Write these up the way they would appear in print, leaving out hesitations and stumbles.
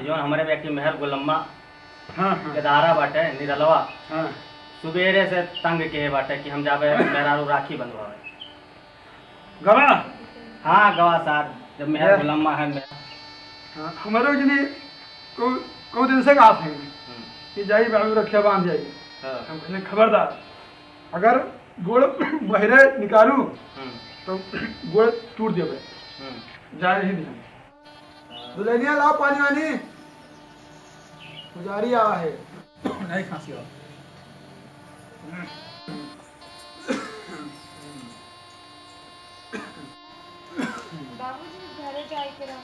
जो हमारे व्यक्ति महल गोलम्मा हाँ केदारा बाटे निरलवा हाँ सुबेरे से तंग के बाटे कि हम जावे मेहरारू राखी बंधवावे। गवा हाँ गवा साहब जब महल गोलम्मा है हाँ हमारे जने को दिन से कहा थे कि जाइए बाबू रक्षा बांध जाइए। हम कहने खबरदार अगर गोड़ बहरे निकालू तो गोड़ टूट देवे जाए नहीं दिया। दुल्हनिया लाओ पानी वानी पुजारी आवा है नहीं खांसी हो। बाबूजी घरे जाए के रहा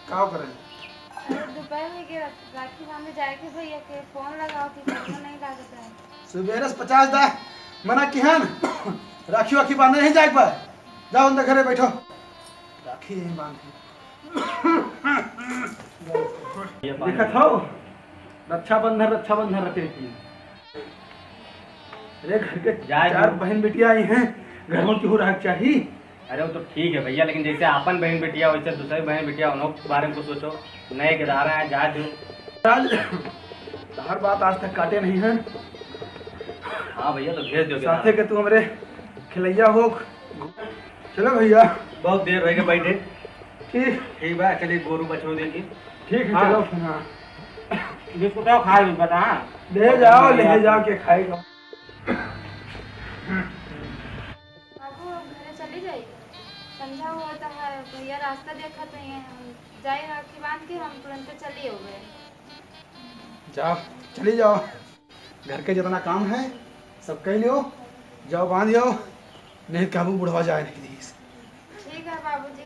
का करें दोपहर में के राखी बांधे जाए के भैया के फोन लगाओ कि फोन नहीं लागता है। सुबेरे से 50 दा मना किहन राखी वाखी बांधे नहीं जाए पाए जाओ अंदर घरे बैठो राखी नहीं बांधे देखत हो रक्षाबंधन रखते की अरे घर के चार बहन बेटियां आई हैं घर में क्यों रह चाहिए। अरे वो तो ठीक है भैया लेकिन जैसे अपन बहन बेटिया वैसे दूसरी बहन बेटिया उन्हों के बारे में कुछ सोचो। नए केदारा हैं जा दो हर बात आज तक काटे नहीं है। हाँ भैया तो भेज दो साथे के तू हमारे खिलैया हो। चलो भैया बहुत देर रह गए बैठे। ठीक ठीक बा चलिए गोरू बछड़ू देंगे। ठीक है हाँ। चलो फिर हाँ जिसको तो खा ली बता ले जाओ के खाएगा। बाबू अब घरे चली जाइए संध्या हुआ तो है भैया रास्ता देखा तो ये हम जाए राखी बांध के हम तुरंत चली हो गए। जाओ चली जाओ घर के जितना काम है सब कह लियो जाओ बांध जाओ नहीं काबू बुढ़वा जाए नहीं। ठीक है बाबूजी